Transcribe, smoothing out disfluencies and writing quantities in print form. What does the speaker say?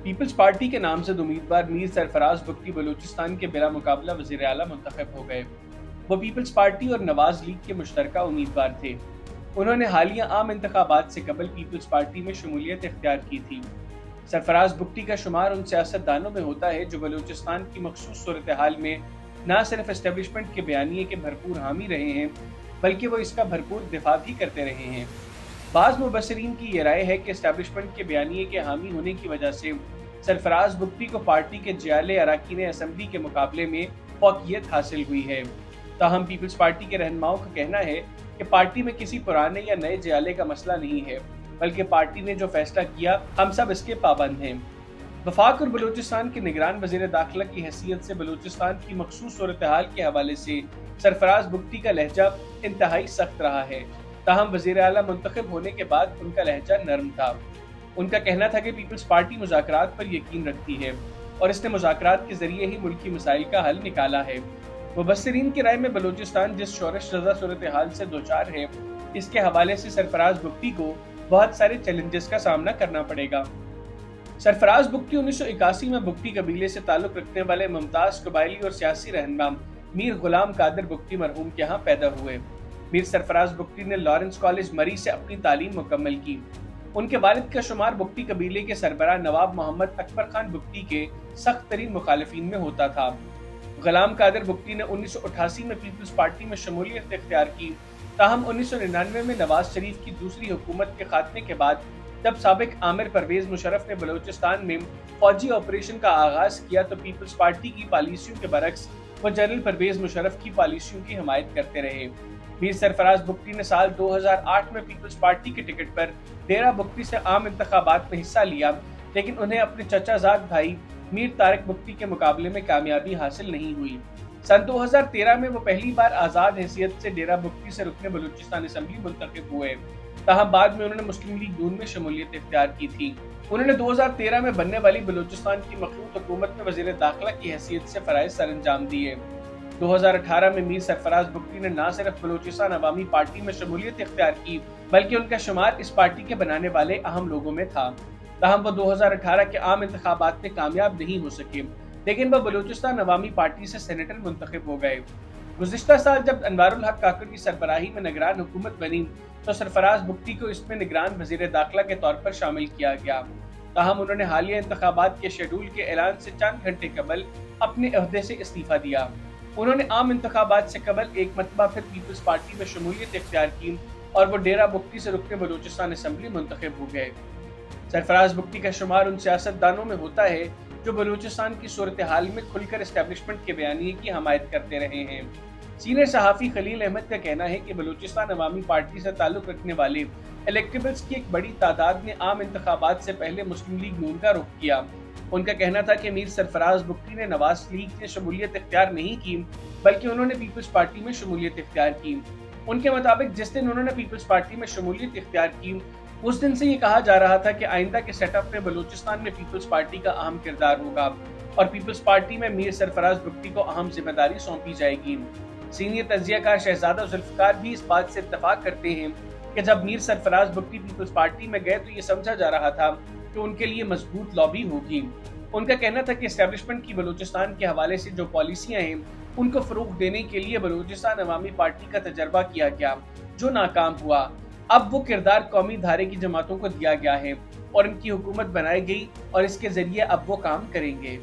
Peoples party के नामजद उम्मीदवार मीर सरफराज बुगटी बलूचिस्तान के बिला मुकाबला वज़ीर आला मुंतखब हो गए। वो पीपल्स पार्टी और नवाज लीग के मुश्तरका उम्मीदवार थे। उन्होंने हालिया आम इंतखाबात से कबल पीपल्स पार्टी में शमूलियत इख्तियार की थी। सरफराज बुगटी का शुमार उन सियासतदानों में होता है जो बलूचिस्तान की मखसूस सूरत हाल में न सिर्फ एस्टेब्लिशमेंट के बयानिए के भरपूर हामी रहे हैं, बल्कि वो इसका भरपूर दिफा भी करते रहे हैं। बाज़ मुबस्सिरीन की ये राय है कि एस्टेब्लिशमेंट के बयानिए के हामी होने की वजह से सरफराज बुगटी को पार्टी के जियाले अरकान असम्बली के मुकाबले में फौकियत हासिल हुई है। ताहम पीपल्स पार्टी के रहनुमाओं का कहना है कि पार्टी में किसी पुराने या नए जियाले का मसला नहीं है, बल्कि पार्टी ने जो फैसला किया हम सब इसके पाबंद हैं। वफाक और बलूचिस्तान के निगरान वज़ीर दाखिला की हैसियत से बलूचिस्तान की मखसूस सूरत हाल के हवाले से सरफराज बुगटी का लहजा इंतहाई सख्त रहा है। ताहम वज़ीर आला मुंतखब होने के बाद उनका लहजा नरम था। उनका कहना था कि पीपल्स पार्टी मुज़ाकरात पर यकीन रखती है और इसने मुज़ाकरात के जरिए ही मुल्की मसाइल का हल निकाला है। मुबस्सिरीन की राय में बलूचिस्तान जिस शोरश रज़ा सूरत हाल से दोचार है, इसके हवाले से सरफराज बुगटी को बहुत सारे चैलेंजेस का सामना करना पड़ेगा। सरफराज बुगटी 1981 में बुगटी कबीले से ताल्लुक़ रखने वाले मुमताज़ कबायली और सियासी रहनुमा मीर गुलाम कादिर बुगटी मरहूम के यहाँ पैदा हुए। मीर सरफराज बुगटी ने लॉरेंस कॉलेज मरी से अपनी तालीम मुकम्मल की। उनके वालिद का शुमार बुगटी कबीले के सरबराह नवाब मोहम्मद अकबर खान बुगटी के सख्त तरीन मुखालिफिन में होता था। गुलाम कादिर बुगटी ने 1988 में पीपल्स पार्टी में शमूलियत इख्तियार की। ताहम 1999 में नवाज शरीफ की दूसरी हुकूमत के खात्मे के बाद जब साबिक आमिर परवेज मुशर्रफ ने बलूचिस्तान में फौजी ऑपरेशन का आगाज किया तो पीपल्स पार्टी की पॉलिसियों के बरक्स वो जनरल परवेज मुशर्रफ की पॉलिसियों की हिमायत करते रहे। मीर सरफराज बुगटी ने साल 2008 में पीपल्स पार्टी के टिकट पर डेरा बुगटी से आम इंतखाबात में हिस्सा लिया, लेकिन उन्हें अपने चचाजाद भाई मीर तारिक बुगटी के मुकाबले में कामयाबी हासिल नहीं हुई। सन 2013 में वो पहली बार आज़ाद हैसियत से डेरा बुगटी से रुकने बलूचिस्तान असम्बली मुंतखब हुए। ताहम बाद में उन्होंने मुस्लिम लीग नून में शमूलियत इख्तियार की थी। उन्होंने 2013 में बनने वाली बलूचिस्तान की मखलूत हुकूमत में वज़ीर दाखिला की हैसियत से फ़राइज़ सर अंजाम दिए। 2018 में मीर सरफराज बुगटी ने न सिर्फ बलूचिस्तान अवामी पार्टी में शमूलियत इख्तियार की, बल्कि उनका शुमार इस पार्टी के बनाने वाले अहम लोगों में था। ताहम वो 2018 के आम इंतखाबात में कामयाब नहीं हो सके, लेकिन वह बलूचिस्तान अवामी पार्टी से सेनेटर मुंतखब हो गए। गुज़िश्ता साल जब अनवारुल हक काकड़ की सरबराही में निगरान हुकूमत बनी तो सरफराज बुगटी को इसमें निगरान वज़ीर दाखिला के तौर पर शामिल किया गया। ताहम उन्होंने हालिया इंतखाबात के शेड्यूल के ऐलान से चंद घंटे कबल अपने अहदे से इस्तीफा दिया। उन्होंने आम इंतखाबात से कबल एक मरतबा फिर पीपल्स पार्टी में शमूलियत इख्तियार की और वो डेरा बुगटी से रुकने बलूचिस्तान असम्बली मुंतखब हो गए। सरफराज बुगटी का शुमार उन सियासतदानों में होता है जो बलूचिस्तान की सूरत हाल में खुलकर एस्टेब्लिशमेंट के बयानिए की हमायत करते रहे हैं। सीनियर सहाफ़ी खलील अहमद का कहना है कि बलूचिस्तान अवामी पार्टी से ताल्लुक़ रखने वाले इलेक्टेबल्स की एक बड़ी तादाद ने आम इंतखाबात से पहले मुस्लिम लीग नून का रुख किया। उनका कहना था कि मीर सरफराज बुगटी ने नवाज लीग से शमूलियत इख्तियार नहीं की, बल्कि उन्होंने पीपल्स पार्टी में शमूलियत इख्तियार की। उनके मुताबिक जिस दिन उन्होंने पीपल्स पार्टी में शमूलियत इख्तियार की, उस दिन से ये कहा जा रहा था कि आइंदा के सेटअप में बलूचिस्तान में पीपल्स पार्टी का अहम किरदार होगा और पीपल्स पार्टी में मीर सरफराज बुगटी को अहम जिम्मेदारी सौंपी जाएगी। सीनियर तज्जियाकार शहजादा जुल्फकार भी इस बात से इत्तफाक करते हैं कि जब मीर सरफराज बुगटी पीपल्स पार्टी में गए तो ये समझा जा रहा था कि उनके लिए मजबूत लॉबी होगी। उनका कहना था कि एस्टेब्लिशमेंट की बलूचिस्तान के हवाले से जो पॉलिसियां हैं उनको फ़रोग़ देने के लिए बलूचिस्तान अवामी पार्टी का तजर्बा किया गया, जो नाकाम हुआ। अब वो किरदार कौमी धारे की जमातों को दिया गया है और इनकी हुकूमत बनाई गई और इसके ज़रिए अब वो काम करेंगे।